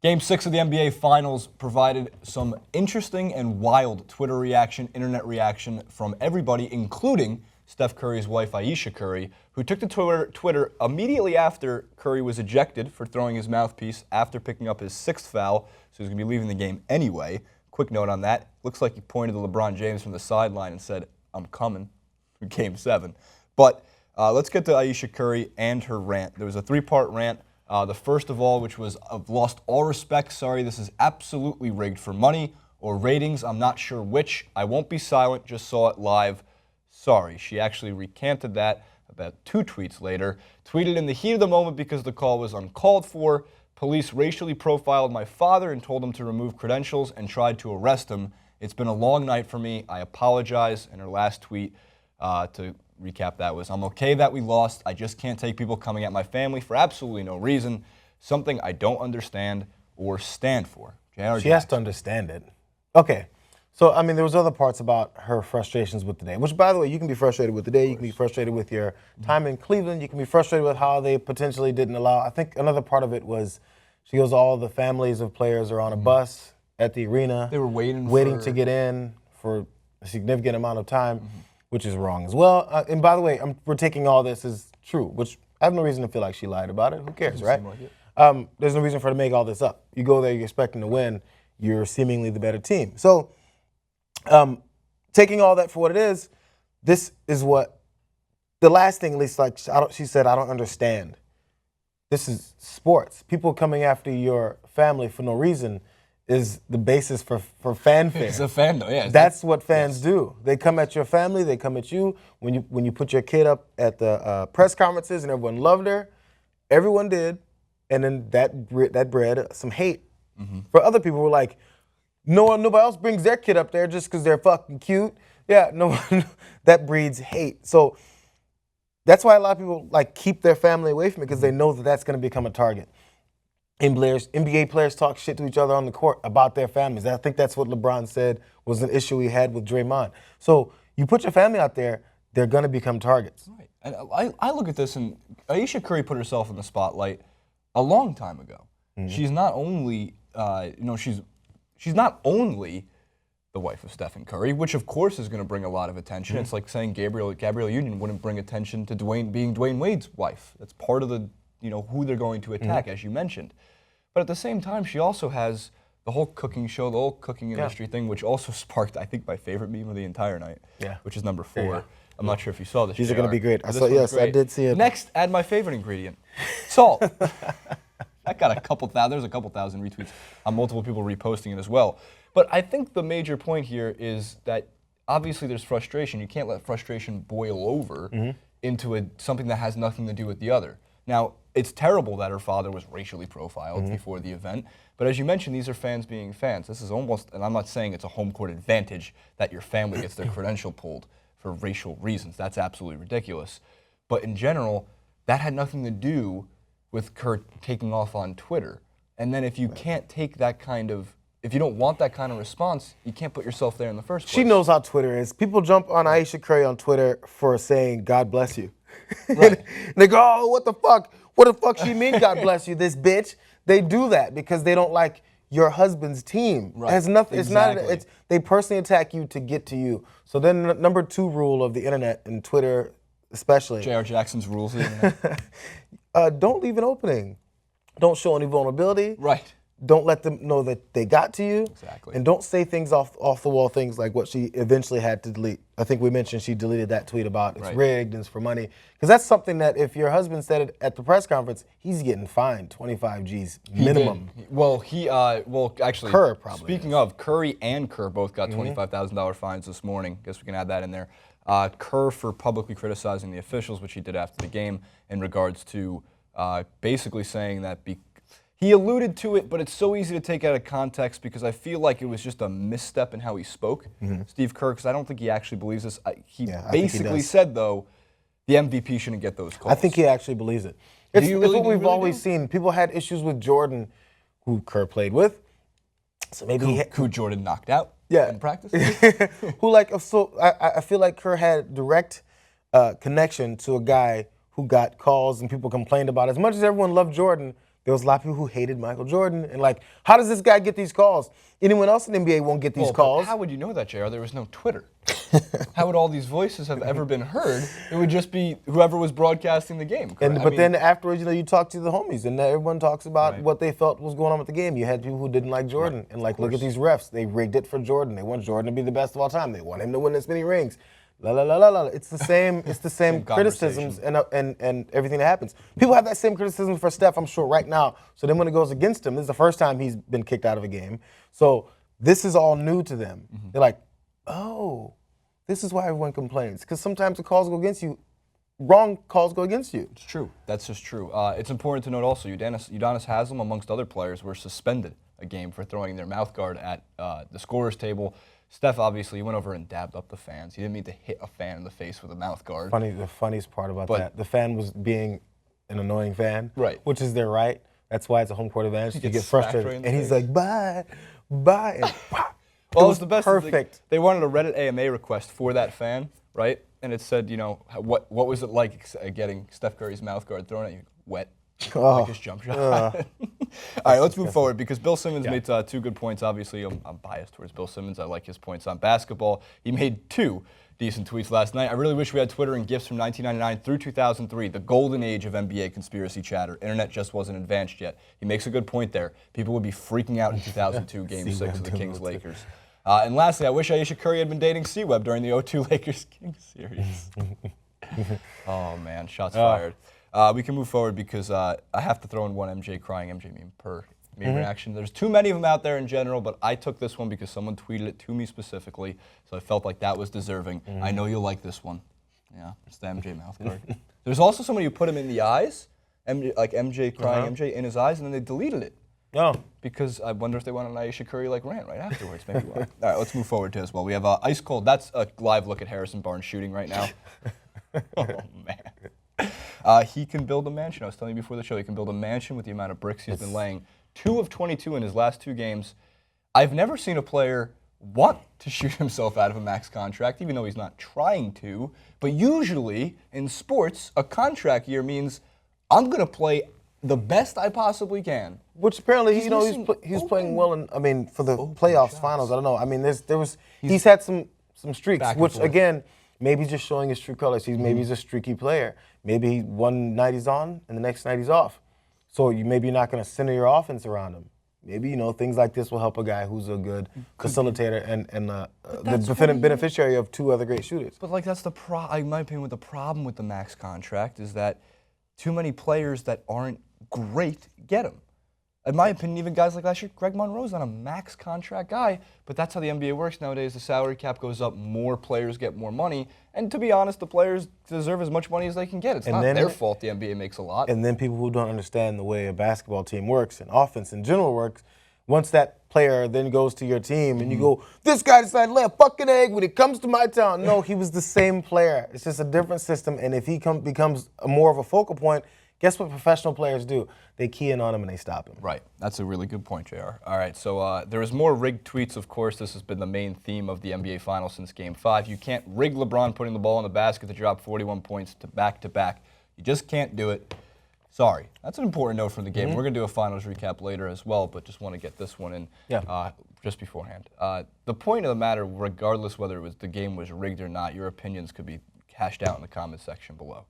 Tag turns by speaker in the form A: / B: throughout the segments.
A: Game 6 of the NBA Finals provided some interesting and wild Twitter reaction, internet reaction from everybody, including Steph Curry's wife, Ayesha Curry, who took to Twitter immediately after Curry was ejected for throwing his mouthpiece after picking up his 6th foul, so he's going to be leaving the game anyway. Quick note on that. Looks like he pointed to LeBron James from the sideline and said, "I'm coming," for Game 7. But let's get to Ayesha Curry and her rant. There was a 3-part rant. The first of all, which was, "I've lost all respect. Sorry, this is absolutely rigged for money or ratings. I'm not sure which. I won't be silent. Just saw it live. Sorry." She actually recanted that about 2 tweets later. Tweeted, "In the heat of the moment because the call was uncalled for. Police racially profiled my father and told him to remove credentials and tried to arrest him. It's been a long night for me. I apologize." And her last tweet, to recap that, was, "I'm okay that we lost. I just can't take people coming at my family for absolutely no reason. Something I don't understand or stand for."
B: She has to understand it. Okay. So, I mean, there was other parts about her frustrations with the day, which, by the way, you can be frustrated with the day. You can be frustrated with your time in Cleveland. You can be frustrated with how they potentially didn't allow. I think another part of it was she goes, all the families of players are on a bus at the arena.
A: They were waiting
B: to get in for a significant amount of time, which is wrong as well. And by the way, we're taking all this as true, which I have no reason to feel like she lied about it. Who cares, right? There's no reason for her to make all this up. You go there, you're expecting to win. You're seemingly the better team. So, taking all that for what it is, this is what the last thing, at least, like she said, "I don't understand." This is sports. People coming after your family for no reason is the basis for fanfare.
A: It's a fandom, yeah.
B: That's what fans do. They come at your family. They come at you. When you put your kid up at the press conferences and everyone loved her, everyone did, and then that bred some hate. For other people who were like, nobody else brings their kid up there just because they're fucking cute. Yeah, no, that breeds hate. So that's why a lot of people like keep their family away from it, because they know that that's going to become a target. NBA players talk shit to each other on the court about their families. I think that's what LeBron said was an issue he had with Draymond. So you put your family out there, they're going to become targets.
A: Right. And I look at this, and Ayesha Curry put herself in the spotlight a long time ago. She's not only, she's not only the wife of Stephen Curry, which of course is going to bring a lot of attention. It's like saying Gabrielle Union wouldn't bring attention to being Dwayne Wade's wife. That's part of the, who they're going to attack, as you mentioned. But at the same time, she also has the whole cooking show, the whole cooking industry thing, which also sparked, I think, my favorite meme of the entire night, which is number 4. I'm not sure if you saw this.
B: These are going to be great. Yes, I did see it.
A: Next, add my favorite ingredient, salt. That got there's a couple thousand retweets on multiple people reposting it as well. But I think the major point here is that obviously there's frustration. You can't let frustration boil over into something that has nothing to do with the other. Now, it's terrible that her father was racially profiled before the event, but as you mentioned, these are fans being fans. This is almost, and I'm not saying it's a home court advantage that your family gets their credential pulled for racial reasons. That's absolutely ridiculous. But in general, that had nothing to do with her taking off on Twitter. And then if you can't take that kind of, if you don't want that kind of response, you can't put yourself there in the first place.
B: She knows how Twitter is. People jump on Ayesha Curry on Twitter for saying, "God bless you."
A: Right.
B: And they go, "Oh, what the fuck? What the fuck she mean, God bless you, this bitch?" They do that because they don't like your husband's team.
A: Right.
B: It has nothing.
A: Exactly.
B: It's not. They personally attack you to get to you. So then, number 2 rule of the internet and Twitter, especially.
A: J.R. Jackson's rules. Of the internet.
B: Don't leave an opening. Don't show any vulnerability.
A: Right.
B: Don't let them know that they got to you.
A: Exactly.
B: And don't say things off the wall, things like what she eventually had to delete. I think we mentioned she deleted that tweet about it's rigged and it's for money. Because that's something that if your husband said it at the press conference, he's getting fined 25 G's minimum.
A: Well, actually,
B: Kerr probably
A: speaking of, Curry and Kerr both got $25,000 fines this morning. Guess we can add that in there. Kerr for publicly criticizing the officials, which he did after the game, in regards to basically saying that he alluded to it, but it's so easy to take out of context because I feel like it was just a misstep in how he spoke, Steve Kerr, because I don't think he actually believes this. He basically said, though, the MVP shouldn't get those calls.
B: I think he actually believes it. It's what we've always seen. People had issues with Jordan, who Kerr played with. So maybe
A: who Jordan knocked out in practice.
B: I feel like Kerr had direct connection to a guy who got calls and people complained about it. As much as everyone loved Jordan, there was a lot of people who hated Michael Jordan and like, how does this guy get these calls? Anyone else in the NBA won't get these calls.
A: How would you know that, JR? There was no Twitter. How would all these voices have ever been heard? It would just be whoever was broadcasting the game.
B: But then afterwards, you talk to the homies, and everyone talks about what they felt was going on with the game. You had people who didn't like Jordan, and like, look at these refs. They rigged it for Jordan. They want Jordan to be the best of all time. They want him to win this many rings. La la la la la. It's the same. It's the same criticisms and everything that happens. People have that same criticism for Steph, I'm sure, right now. So then when it goes against him, this is the first time he's been kicked out of a game. So this is all new to them. They're like, oh, this is why everyone complains. Because sometimes the calls go against you. Wrong calls go against you.
A: It's true. That's just true. It's important to note also, Udonis Haslem, amongst other players, were suspended a game for throwing their mouth guard at the scorer's table. Steph, obviously, he went over and dabbed up the fans. He didn't mean to hit a fan in the face with a mouth guard.
B: The funniest part about that, the fan was being an annoying fan,
A: right?
B: Which is their right. That's why it's a home court advantage. You get frustrated, and he's like, bye, and
A: well, it was the best.
B: Perfect.
A: They wanted a Reddit AMA request for that fan, right? And it said, what was it like getting Steph Curry's mouth guard thrown at you? Wet. Like his jump shot. All right, let's move forward because Bill Simmons made two good points. Obviously, I'm biased towards Bill Simmons. I like his points on basketball. He made two decent tweets last night. I really wish we had Twitter and GIFs from 1999 through 2003, the golden age of NBA conspiracy chatter. Internet just wasn't advanced yet. He makes a good point there. People would be freaking out in 2002 Game 6 of the Kings-Lakers. And lastly, I wish Ayesha Curry had been dating C-Web during the 0-2 Lakers-Kings series. Oh, man, shots fired. We can move forward because I have to throw in one MJ crying MJ meme per meme reaction. There's too many of them out there in general, but I took this one because someone tweeted it to me specifically, so I felt like that was deserving. I know you'll like this one. Yeah, it's the MJ mouth guard. There's also somebody who put him in the eyes, like MJ crying MJ in his eyes, and then they deleted it.
B: Oh.
A: Because I wonder if they want an Ayesha Curry like rant right afterwards. Maybe why. All right, let's move forward to as well. We have Ice Cold. That's a live look at Harrison Barnes shooting right now. Oh, man. He can build a mansion. I was telling you before the show, he can build a mansion with the amount of bricks he's been laying. 2 of 22 in his last 2 games. I've never seen a player want to shoot himself out of a max contract, even though he's not trying to. But usually, in sports, a contract year means I'm going to play the best I possibly can.
B: Which apparently, he's playing well for the playoffs, finals. I don't know. I mean, he's had some streaks, which again, maybe he's just showing his true colors. Maybe he's a streaky player. Maybe one night he's on and the next night he's off. So maybe you're not going to center your offense around him. Maybe things like this will help a guy who's a good facilitator and the beneficiary of 2 other great shooters.
A: But like that's in my opinion, the problem with the max contract is that too many players that aren't great get him. In my opinion, even guys like last year, Greg Monroe's not a max contract guy, but that's how the NBA works nowadays. The salary cap goes up, more players get more money, and to be honest, the players deserve as much money as they can get. It's not their fault the NBA makes a lot.
B: And then people who don't understand the way a basketball team works and offense in general works, once that player then goes to your team and you go, this guy decided to lay a fucking egg when it comes to my town. No, he was the same player. It's just a different system, and if he becomes more of a focal point, guess what professional players do? They key in on him and they stop him.
A: Right. That's a really good point, JR. All right, so there is more rigged tweets, of course. This has been the main theme of the NBA Finals since Game 5. You can't rig LeBron putting the ball in the basket to drop 41 points to back-to-back. You just can't do it. Sorry. That's an important note from the game. We're going to do a Finals recap later as well, but just want to get this one in just beforehand. The point of the matter, regardless whether the game was rigged or not, your opinions could be hashed out in the comment section below.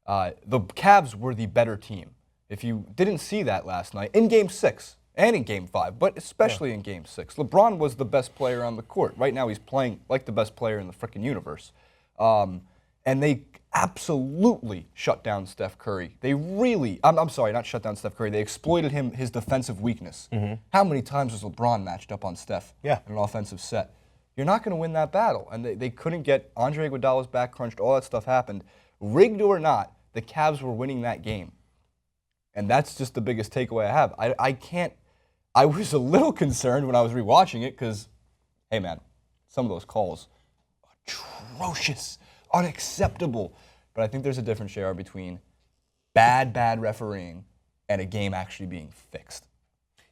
A: The Cavs were the better team. If you didn't see that last night, in Game 6 and in Game 5, but especially in Game 6, LeBron was the best player on the court. Right now he's playing like the best player in the freaking universe. And they absolutely shut down Steph Curry. They really, I'm sorry, not shut down Steph Curry. They exploited his defensive weakness. How many times was LeBron matched up on Steph in an offensive set? You're not going to win that battle. And they couldn't get Andre Iguodala's back crunched. All that stuff happened. Rigged or not, the Cavs were winning that game. And that's just the biggest takeaway I have. I was a little concerned when I was rewatching it because, hey man, some of those calls, atrocious, unacceptable. But I think there's a difference, JR, between bad refereeing and a game actually being fixed.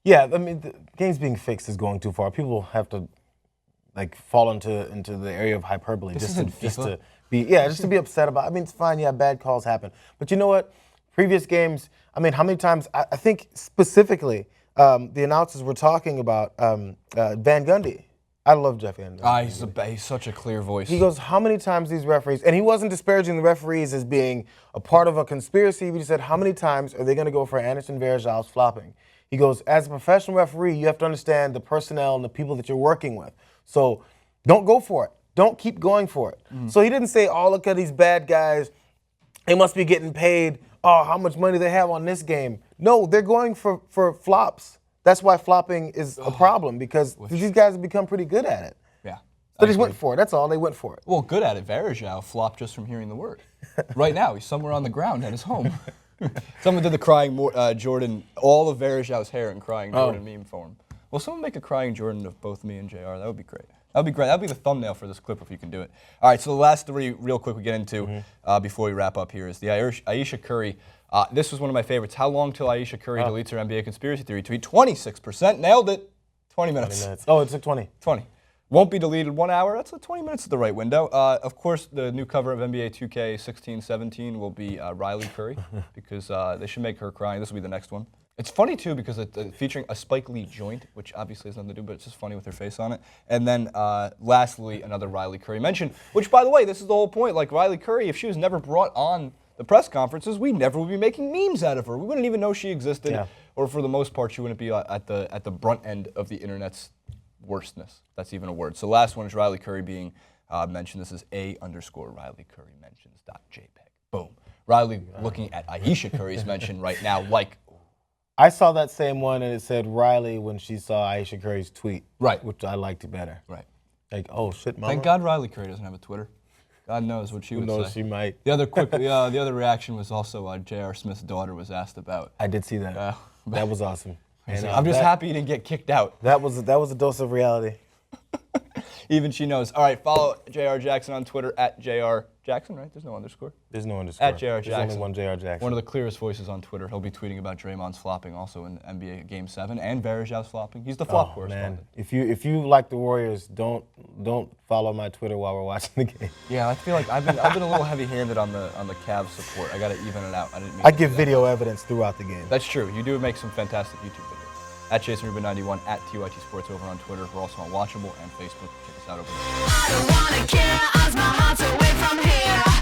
B: Yeah, I mean, the game's being fixed is going too far. People have to fall into the area of hyperbole just to be upset about. I mean, it's fine. Yeah, bad calls happen, but you know what? Previous games, I mean, how many times, I think specifically, the announcers were talking about Van Gundy. I love Jeff Van Gundy.
A: He's such a clear voice.
B: He goes, how many times these referees, and he wasn't disparaging the referees as being a part of a conspiracy, but he said, how many times are they going to go for Anderson Varejão's flopping? He goes, as a professional referee, you have to understand the personnel and the people that you're working with. So don't go for it. Don't keep going for it. So he didn't say, oh, look at these bad guys. They must be getting paid. Oh, how much money they have on this game. No, they're going for flops. That's why flopping is a problem, because these guys have become pretty good at it.
A: Yeah.
B: So they just went for it. That's all. They went for it.
A: Well, good at it. Varejão flopped just from hearing the word. Right now, he's somewhere on the ground at his home. Someone did the crying Jordan, all of Varejão's hair in crying Jordan meme form. Well, someone make a crying Jordan of both me and JR. That would be great. That would be great. That would be the thumbnail for this clip if you can do it. All right, so the last three real quick we get into before we wrap up here is the Ayesha Curry. This was one of my favorites. How long till Ayesha Curry deletes her NBA conspiracy theory tweet? 26%. Nailed it. 20 minutes.
B: 20 minutes. Oh, it took 20.
A: 20. Won't be deleted 1 hour. That's 20 minutes at the right window. Of course, the new cover of NBA 2K16-17 will be Riley Curry because they should make her crying. This will be the next one. It's funny, too, because it's featuring a Spike Lee joint, which obviously has nothing to do, but it's just funny with her face on it. And then, lastly, another Riley Curry mention, which, by the way, this is the whole point. Like, Riley Curry, if she was never brought on the press conferences, we never would be making memes out of her. We wouldn't even know she existed. Yeah. Or, for the most part, she wouldn't be at the brunt end of the Internet's worstness. That's even a word. So last one is Riley Curry being mentioned. This is _Riley Curry mentions.jpg. Boom. Riley looking at Ayesha Curry's mention right now like...
B: I saw that same one, and it said Riley when she saw Ayesha Curry's tweet.
A: Right.
B: Which I liked it better.
A: Right.
B: Like, oh, shit, mama.
A: Thank God Riley Curry doesn't have a Twitter. God knows what she would say.
B: Who knows, she might.
A: The other reaction was also J.R. Smith's daughter was asked about.
B: I did see that. That was awesome. And,
A: I'm just happy you didn't get kicked out.
B: That was a dose of reality.
A: Even she knows. All right, follow J.R. Jackson on Twitter at J.R. Jackson, right? There's no underscore?
B: There's no underscore.
A: At J.R. Jackson.
B: There's only one J.R. Jackson.
A: One of the clearest voices on Twitter. He'll be tweeting about Draymond's flopping also in NBA Game 7 and Varejão's flopping. He's the flop correspondent.
B: Man. If you like the Warriors, don't follow my Twitter while we're watching the game.
A: Yeah, I feel like I've been a little heavy-handed on the Cavs support. I got to even it out.
B: I give video evidence throughout the game.
A: That's true. You do make some fantastic YouTube videos. At JasonRubin91, at TYT Sports over on Twitter. We're also on Watchable and Facebook. Check us out over there.
C: I don't wanna care as my heart's away from here.